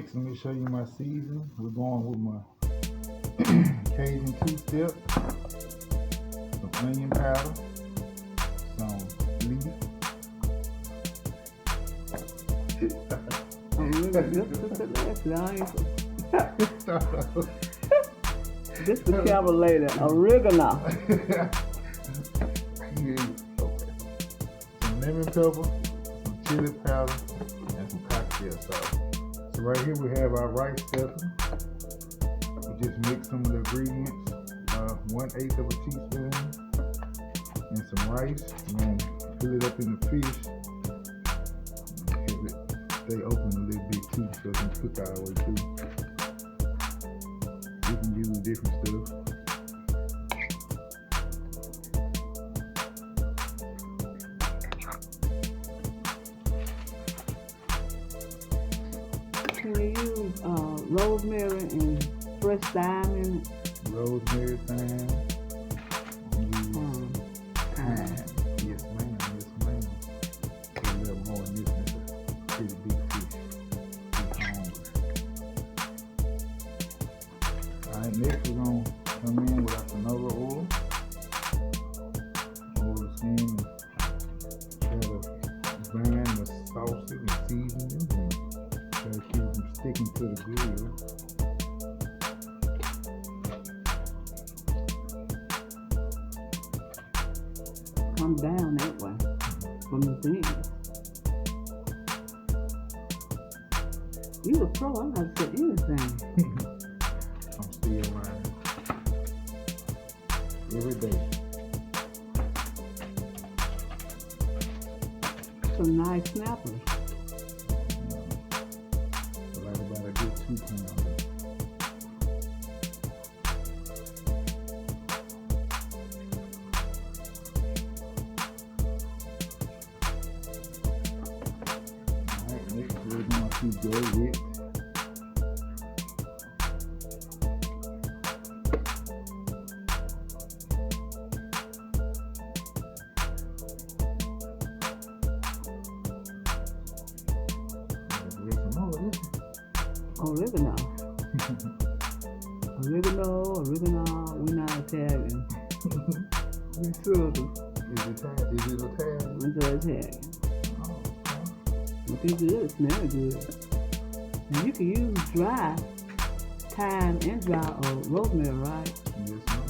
Next, let me show you my seasoning. We're going with my Cajun two-step, some onion powder, some leaf. This the camera later. Oregano. Some lemon pepper, some chili powder, and some cocktail sauce. So right here we have our rice stapper. We just mix some of the ingredients, 1/8 of a teaspoon, and some rice. And then fill it up in the fish. Have it stay open a little bit too, so it can cook all the way through. You can use different stuff. Can you use rosemary and fresh thyme in it? Rosemary, thyme. Thyme. Yes, ma'am. Yes, ma'am. A little more in this one. Pretty big fish. Alright, next we're going to come in with our canola oil. Oil the skin and try to grind the sauces and season them and try to keep them sticking to the grill. Come down that way from the thing. You a pro, I'm not saying anything. I'm still learning. Every day. Some nice snappers. Like about a good 2 pounds. Alright, next we're going to go with oregano. Oregano, we're not Italian. we Southern. Is it Italian? We're Italian. Oh, Looking good, it smells good. And you can use dry thyme and dry rosemary, right? yes, ma'am.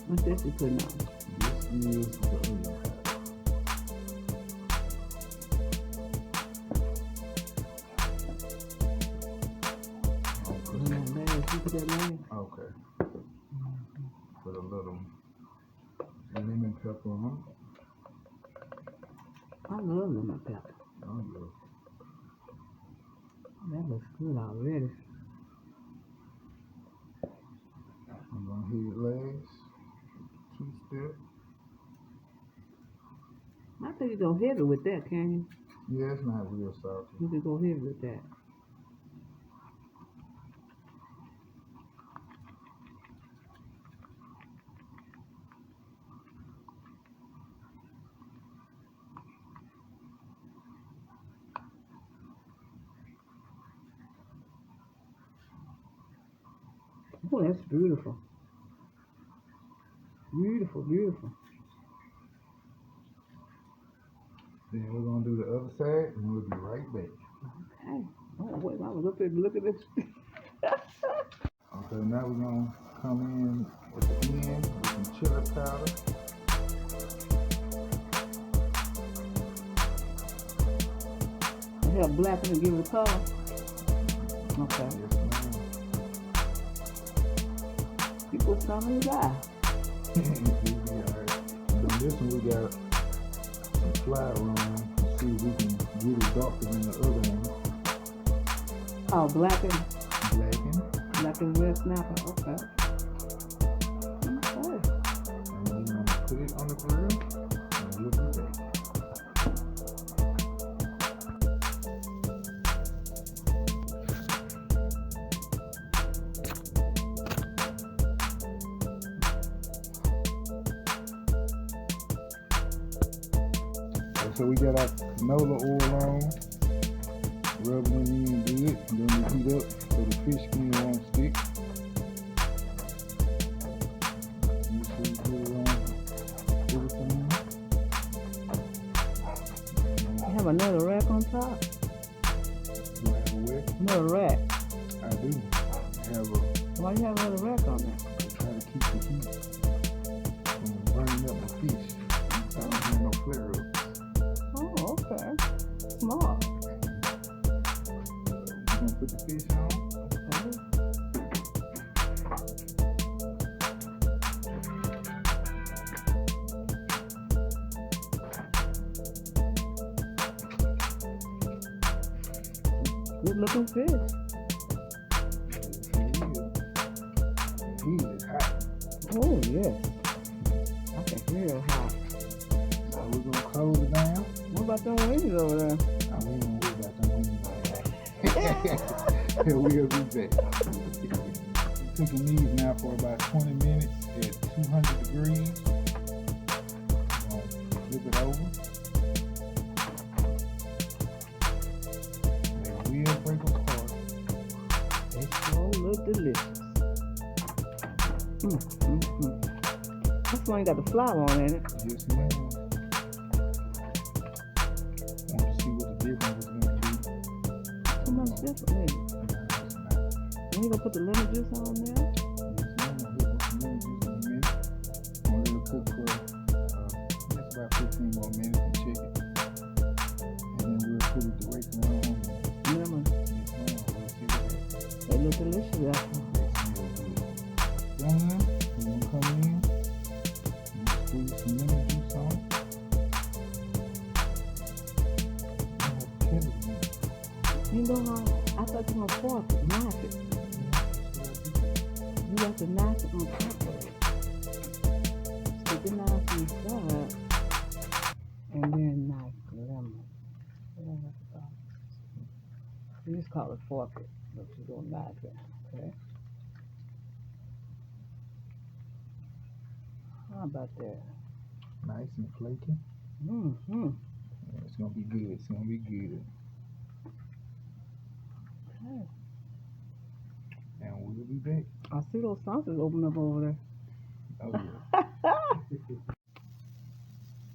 What's that you putting on? This is the onion powder. Okay. Put a little lemon pepper on. I love lemon pepper. Oh, yeah. That looks good already. I'm gonna hit it last. 2-step. I think you go heavy with that, can you? Yeah, it's not real salty. You can go heavy with that. Oh, that's beautiful. Beautiful, beautiful. Then we're gonna do the other side, and we'll be right back. Okay. Oh, wait, I was up there to look at this. Okay, now we're gonna come in at the end with some chili powder. It help blacken and give it a color. Okay. Yes, ma'am. You put some in his eye. Alright. And on this one we got some flat room. See if we can get it darker than the other one. Oh, blacken red snapper. Okay. Okay. And then I'm gonna put it on the grill and we'll be back. So so we got our canola oil on. Rubbing it in good. And then we heat up so the fish skin won't stick. Make sure you put it on everything. You have another rack on top? Do I have a wet? Another rack. I do. I have a. Why you have another rack on there? Try to keep the heat from burning up the fish. So I don't have no flare up. Oh, okay. Smart. We're gonna put the fish on. Good looking fish. The heat is hot. Oh, yes. I can hear it hot. So we're gonna close it down. What about them wings over there? I mean, we got them wings right now. We'll be back. Cooking these now for about 20 minutes at 200 degrees. We're gonna flip it over. They will break apart. They sure look delicious. This one got the flour on in it. Yes, ma'am. Want to see what the difference is going to be. So much different, isn't it? No, it's not. And you gonna put the lemon juice on there? Yes, ma'am. I'll hit with some lemon juice in a minute. I'm going to let it cook for just about 15 more minutes and check it. And then we'll put it directly on. Lemon. Yes, ma'am. We'll see what happens. They look delicious after. They smell good. Done. We're going to come in. Squeeze some lemon juice on. You know how I thought you were gonna fork it, knife it. You have to knife it on top of it. Stick the knife inside and then knife the lemon. You just call it fork it, but you don't knife it, okay? How about that? Nice and flaky. Mm-hmm. Yeah, it's gonna be good. It's gonna be good. Okay. And we'll be back. I see those sauces open up over there. Oh yeah.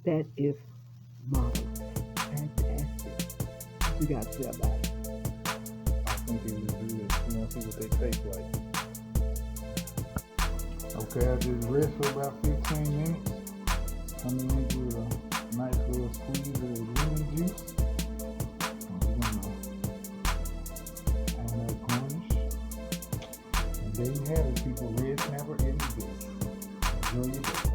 That is marvelous. Fantastic. What you got to say about it? I think it was good. You want to see what they taste like. Okay, I just rest for about 15 minutes. Come in with a nice little squeeze of the lemon juice. I'm gonna add that garnish. And there you have it, people. Red snapper in the best. Enjoy your day.